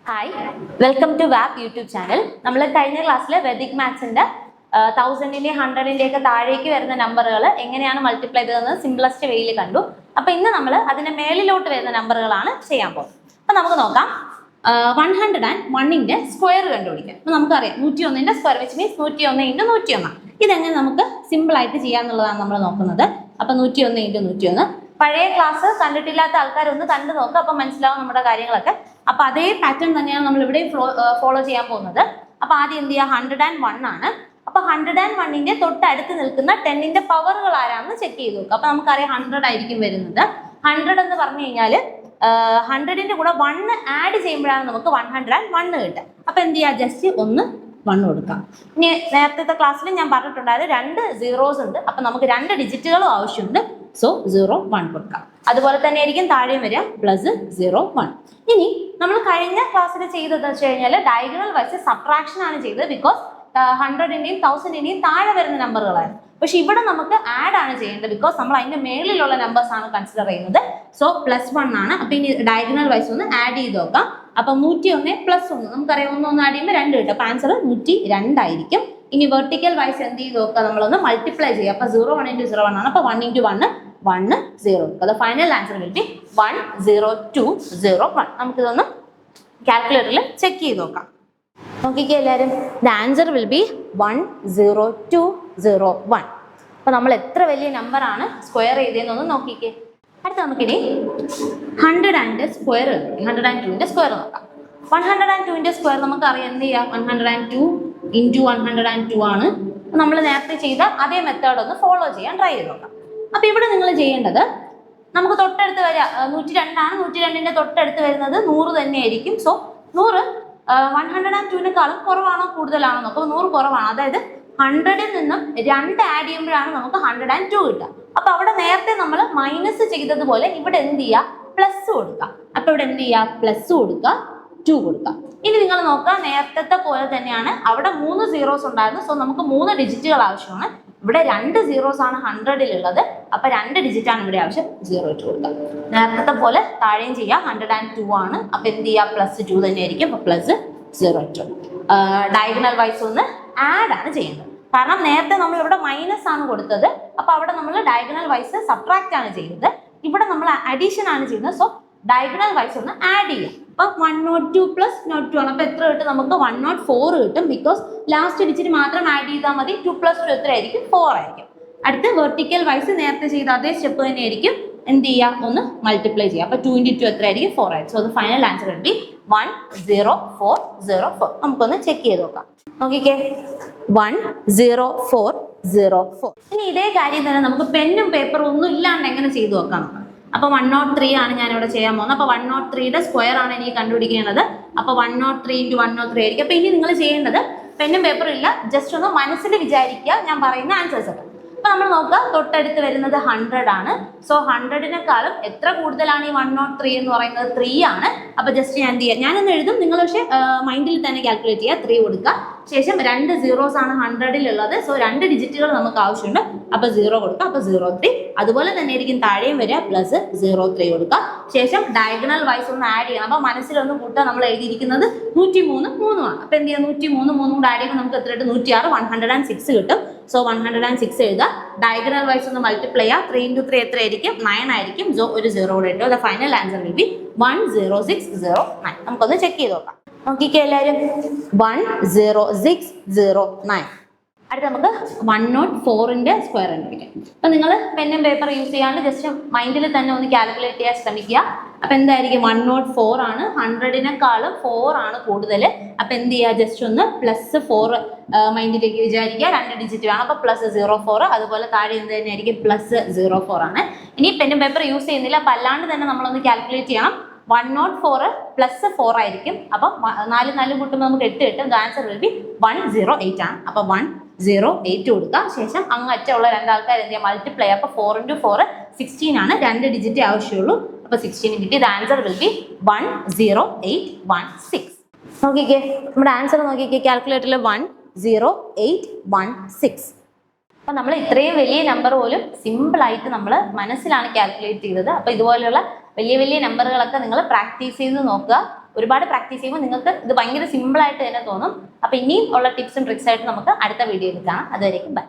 Hi, welcome to വാപ്പ് YouTube channel. നമ്മൾ കഴിഞ്ഞ ക്ലാസ്സിൽ വെദിക് മാത്സിന്റെ 1000-ന്റെയും 100-ന്റെയും ഒക്കെ താഴേക്ക് വരുന്ന നമ്പറുകൾ എങ്ങനെയാണ് മൾട്ടിപ്ലൈ ചെയ്തതെന്ന് സിംപ്ലസ്റ്റ് വേയിൽ കണ്ടു. അപ്പൊ ഇന്ന് നമ്മൾ അതിന്റെ മേളിലോട്ട് വരുന്ന നമ്പറുകളാണ് ചെയ്യാൻ പോകുന്നത്. അപ്പൊ നമുക്ക് നോക്കാം. 101-ന്റെ സ്ക്വയർ കണ്ടുപിടിക്കാം. അപ്പൊ നമുക്കറിയാം 101-ന്റെ സ്ക്വയർ വിച്ച് മീൻസ് 101 × 101. ഇതെങ്ങനെ നമുക്ക് സിമ്പിൾ ആയിട്ട് ചെയ്യാന്നുള്ളതാണ് നമ്മൾ നോക്കുന്നത്. അപ്പൊ 101 × 101. പഴയ ക്ലാസ് കണ്ടിട്ടില്ലാത്ത ആൾക്കാരൊന്ന് കണ്ടു നോക്കുക, അപ്പൊ മനസ്സിലാവും നമ്മുടെ കാര്യങ്ങളൊക്കെ. അപ്പൊ അതേ പാറ്റേൺ തന്നെയാണ് നമ്മൾ ഇവിടെ ഫോളോ ചെയ്യാൻ പോകുന്നത്. അപ്പൊ ആദ്യം എന്ത് ചെയ്യുക, 101 ആണ്. അപ്പൊ 101-ന്റെ തൊട്ടടുത്ത് നിൽക്കുന്ന 10-ന്റെ പവറുകൾ ആരാണെന്ന് ചെക്ക് ചെയ്ത് നോക്കുക. അപ്പൊ നമുക്കറിയാം 100 ആയിരിക്കും വരുന്നത്. 100 എന്ന് പറഞ്ഞു കഴിഞ്ഞാൽ 100-ന്റെ കൂടെ 1 ആഡ് ചെയ്യുമ്പോഴാണ് നമുക്ക് 101 കിട്ടുക. അപ്പൊ എന്ത് ചെയ്യുക, ജസ്റ്റ് ഒന്ന് 1 കൊടുക്കാം. ഇനി നേരത്തെ ക്ലാസ്സിൽ ഞാൻ പറഞ്ഞിട്ടുണ്ടായത് 2 zeros ഉണ്ട്. അപ്പൊ നമുക്ക് 2 ഡിജിറ്റുകളും ആവശ്യമുണ്ട്. സോ 0 1 കൊടുക്കാം. അതുപോലെ തന്നെ ആയിരിക്കും താഴെയും വരിക +0 1. ഇനി നമ്മൾ കഴിഞ്ഞ ക്ലാസ്സിൽ ചെയ്തത് വെച്ച് കഴിഞ്ഞാൽ ഡയഗണൽ വൈസ് സബ്ട്രാക്ഷൻ ആണ് ചെയ്തത്. ബിക്കോസ് 100-ന്റെയും 1000-ന്റെയും താഴെ വരുന്ന നമ്പറുകളായിരുന്നു. പക്ഷെ ഇവിടെ നമുക്ക് ആഡ് ആണ് ചെയ്യേണ്ടത്. ബിക്കോസ് നമ്മൾ അതിന്റെ മേളിലുള്ള നമ്പേഴ്സ് ആണ് കൺസിഡർ ചെയ്യുന്നത്. സോ +1 ആണ്. അപ്പൊ ഇനി ഡയഗണൽ വൈസ് ഒന്ന് ആഡ് ചെയ്ത് നോക്കാം. അപ്പൊ 101 + 1 നമുക്കറിയാം, 1 ആഡ് ചെയ്യുമ്പോൾ 2 കിട്ടും. അപ്പൊ ആൻസർ 102 ആയിരിക്കും. ഇനി വെർട്ടിക്കൽ വൈസ് എന്ത് ചെയ്ത് നോക്കുക, നമ്മളൊന്ന് മൾട്ടിപ്ലൈ ചെയ്യുക. അപ്പൊ 0 1 × 0 1 ആണ്. അപ്പൊ 1 × 1 1 0. അപ്പൊ ഫൈനൽ ആൻസർ വിൽ ബി 10201. നമുക്കിതൊന്ന് കാൽക്കുലേറ്ററിൽ ചെക്ക് ചെയ്ത് നോക്കാം. നോക്കിക്കേ എല്ലാവരും, ദ ആൻസർ വിൽ ബി 10201. അപ്പൊ നമ്മൾ എത്ര വലിയ നമ്പർ ആണ് സ്ക്വയർ ചെയ്തതെന്നൊന്ന് നോക്കിക്കേ. അടുത്ത നമുക്കിനി 100-ന്റെ സ്ക്വയർ, 102-ന്റെ സ്ക്വയർ നോക്കാം. 102-ന്റെ സ്ക്വയർ നമുക്കറിയാം എന്ത് ചെയ്യാം, 102 × 102 ആണ്. നമ്മൾ നേരത്തെ ചെയ്ത അതേ മെത്തേഡ് ഒന്ന് ഫോളോ ചെയ്യാൻ ട്രൈ ചെയ്ത് നോക്കാം. അപ്പൊ ഇവിടെ നിങ്ങൾ ചെയ്യേണ്ടത്, നമുക്ക് തൊട്ടടുത്ത് വരിക 102 ആണ്. 102-ന്റെ തൊട്ടടുത്ത് വരുന്നത് 100 തന്നെയായിരിക്കും. സോ 100 102-നെക്കാളും കുറവാണോ കൂടുതലാണോ നോക്കുക. 100 കുറവാണ്. അതായത് 100-ൽ നിന്നും 2 ആഡ് ചെയ്യുമ്പോഴാണ് നമുക്ക് 102 കിട്ടുക. അപ്പൊ അവിടെ നേരത്തെ നമ്മൾ മൈനസ് ചെയ്തതുപോലെ ഇവിടെ എന്ത് ചെയ്യുക, പ്ലസ് കൊടുക്കുക. അപ്പൊ ഇവിടെ എന്ത് ചെയ്യുക, പ്ലസ് കൊടുക്കുക, 2 കൊടുക്കുക. ഇനി നിങ്ങൾ നോക്കുക, നേരത്തെ പോലെ തന്നെയാണ്. അവിടെ 3 zeros ഉണ്ടായിരുന്നു. സോ നമുക്ക് 3 ഡിജിറ്റുകൾ ആവശ്യമാണ്. ഇവിടെ 2 zeros ആണ് 100-ൽ ഉള്ളത്. അപ്പൊ 2 ഡിജിറ്റ് ആണ് ഇവിടെ ആവശ്യം. 0 ഇട്ട് കൊടുക്കുക. നേരത്തെ പോലെ താഴെയും ചെയ്യാം. 102 ആണ്. അപ്പൊ എന്ത് ചെയ്യുക, +2 തന്നെയായിരിക്കും. അപ്പൊ +0 ഇട്ടു. ഡയഗണൽ വൈസ് ഒന്ന് ആഡ് ആണ് ചെയ്യുന്നത്. കാരണം നേരത്തെ നമ്മൾ ഇവിടെ മൈനസ് ആണ് കൊടുത്തത്. അപ്പൊ അവിടെ നമ്മൾ ഡയഗണൽ വൈസ് സബ്ട്രാക്ട് ആണ് ചെയ്യുന്നത്. ഇവിടെ നമ്മൾ അഡീഷൻ ആണ് ചെയ്യുന്നത്. സോ ഡയഗണൽ വൈസ് ഒന്ന് ആഡ് ചെയ്യാം. അപ്പൊ 102 + 02 ആണ്. അപ്പൊ എത്ര കിട്ടും, നമുക്ക് 104 കിട്ടും. ബിക്കോസ് ലാസ്റ്റ് ഡിജിറ്റ് മാത്രം ആഡ് ചെയ്താൽ മതി. 2 + 2 എത്ര ആയിരിക്കും, 4 ആയിരിക്കും. അടുത്ത് വെർട്ടിക്കൽ വൈസ് നേരത്തെ ചെയ്ത അതേ സ്റ്റെപ്പ് തന്നെയായിരിക്കും. എന്ത് ചെയ്യുക, ഒന്ന് മൾട്ടിപ്ലൈ ചെയ്യുക. അപ്പൊ 2 × 2 എത്ര ആയിരിക്കും, 4 ആയിരിക്കും. So final answer will be 10404. നമുക്കൊന്ന് ചെക്ക് ചെയ്ത് നോക്കാം. നോക്കിക്കേ, 10404. ഇനി ഇതേ കാര്യം തന്നെ നമുക്ക് പെന്നും പേപ്പറും ഒന്നും ഇല്ലാണ്ട് എങ്ങനെ ചെയ്തു നോക്കാം. അപ്പൊ 103 ആണ് ഞാൻ ഇവിടെ ചെയ്യാൻ പോകുന്നത്. അപ്പൊ 103-യുടെ സ്ക്വയർ ആണ് എനിക്ക് കണ്ടുപിടിക്കേണ്ടത്. അപ്പൊ 103 × 103 ആയിരിക്കും. അപ്പൊ ഇനി നിങ്ങൾ ചെയ്യേണ്ടത്, പെന്നും പേപ്പറും ഇല്ല, ജസ്റ്റ് ഒന്ന് മനസ്സിൽ വിചാരിക്കുക ഞാൻ പറയുന്ന ആൻസേഴ്സ് ഒക്കെ. അപ്പൊ നമ്മൾ നോക്കുക, തൊട്ടടുത്ത് വരുന്നത് 100 ആണ്. സോ 100-നെക്കാളും എത്ര കൂടുതലാണ് ഈ 103 എന്ന് പറയുന്നത്, 3 ആണ്. അപ്പൊ ജസ്റ്റ് ഞാൻ എന്ത് ചെയ്യാം, ഞാനൊന്ന് എഴുതും, നിങ്ങൾ പക്ഷേ മൈൻഡിൽ തന്നെ കാൽക്കുലേറ്റ് ചെയ്യുക. 3 കൊടുക്കുക. ശേഷം 2 zeros ആണ് 100-ൽ ഉള്ളത്. സോ 2 ഡിജിറ്റുകൾ നമുക്ക് ആവശ്യമുണ്ട്. അപ്പൊ 0 കൊടുക്കുക. അപ്പൊ 03. അതുപോലെ തന്നെ ആയിരിക്കും താഴെയും വരിക, +03 കൊടുക്കുക. ശേഷം ഡയഗണൽ വൈസ് ഒന്ന് ആഡ് ചെയ്യണം. അപ്പൊ മനസ്സിലൊന്ന് കൂട്ടുക. നമ്മൾ എഴുതിയിരിക്കുന്നത് 103 3 ആണ്. അപ്പൊ എന്ത് ചെയ്യാം, 103 3 കൂടെ ആഡ് ചെയ്യുമ്പോൾ നമുക്ക് എത്ര കിട്ടും, 106 106 കിട്ടും. സോ 106 എഴുതുക. ഡയഗണൽ വൈസ് ഒന്ന് മൾട്ടിപ്ലൈ ചെയ്യുക. 3 × 3 എത്ര ആയിരിക്കും, 9 ആയിരിക്കും. സോ ഒരു 0 കൂടെ ഇട്ടു. The final answer will be 10609. നമുക്കൊന്ന് ചെക്ക് ചെയ്ത് നോക്കാം. നോക്കിക്കേ എല്ലാവരും, 10609. അടുത്ത നമുക്ക് 104-ന്റെ സ്ക്വയർ കണ്ടുപിടിക്കാം. അപ്പൊ നിങ്ങൾ പെന്നും പേപ്പർ യൂസ് ചെയ്യാണ്ട് ജസ്റ്റ് മൈൻഡിൽ തന്നെ ഒന്ന് കാൽക്കുലേറ്റ് ചെയ്യാൻ ശ്രമിക്കുക. അപ്പൊ എന്തായിരിക്കും, 104 ആണ്. 100-നെക്കാളും 4 ആണ് കൂടുതൽ. അപ്പൊ എന്ത് ചെയ്യുക, ജസ്റ്റ് ഒന്ന് +4 മൈൻഡിലേക്ക് വിചാരിക്കുക. 2 ഡിജിറ്റ് വേണം. അപ്പൊ +04. അതുപോലെ താഴെ എന്ത് തന്നെയായിരിക്കും, +04 ആണ്. ഇനി പെന്നും പേപ്പർ യൂസ് ചെയ്യുന്നില്ല. അപ്പൊ അല്ലാണ്ട് തന്നെ നമ്മളൊന്ന് കാൽക്കുലേറ്റ് ചെയ്യണം. 104 + 4 ആയിരിക്കും. അപ്പൊ 4 4 കൂട്ടുമ്പോൾ നമുക്ക് 8 കിട്ടും. ആൻസർ വിൽ ബി 108 ആണ്. അപ്പൊ 108 കൊടുക്കുക. ശേഷം അങ്ങ് അറ്റുള്ള 2 ആൾക്കാർ എന്ത് ചെയ്യുക, മൾട്ടിപ്ലൈ. അപ്പൊ 4 × 4 16 ആണ്. 2 ഡിജിറ്റ് ആവശ്യമുള്ളൂ. അപ്പൊ 16 കിട്ടി. Answer will be 10816. നോക്കിക്കേ, നമ്മുടെ ആൻസർ നോക്കിക്കേ, കാൽക്കുലേറ്ററിൽ 10816. അപ്പൊ നമ്മൾ ഇത്രയും വലിയ നമ്പർ പോലും സിമ്പിൾ ആയിട്ട് നമ്മൾ മനസ്സിലാണ് കാൽക്കുലേറ്റ് ചെയ്തത്. അപ്പൊ ഇതുപോലെയുള്ള വലിയ വലിയ നമ്പറുകളൊക്കെ നിങ്ങൾ പ്രാക്ടീസ് ചെയ്ത് നോക്കുക. ഒരുപാട് പ്രാക്ടീസ് ചെയ്യുമ്പോൾ നിങ്ങൾക്ക് ഇത് ഭയങ്കര സിമ്പിൾ ആയിട്ട് തന്നെ തോന്നും. അപ്പോൾ ഇനിയും ഉള്ള ടിപ്സും ട്രിക്സ് ആയിട്ട് നമുക്ക് അടുത്ത വീഡിയോയിൽ കാണാം. അതുവരേക്കും ബൈ.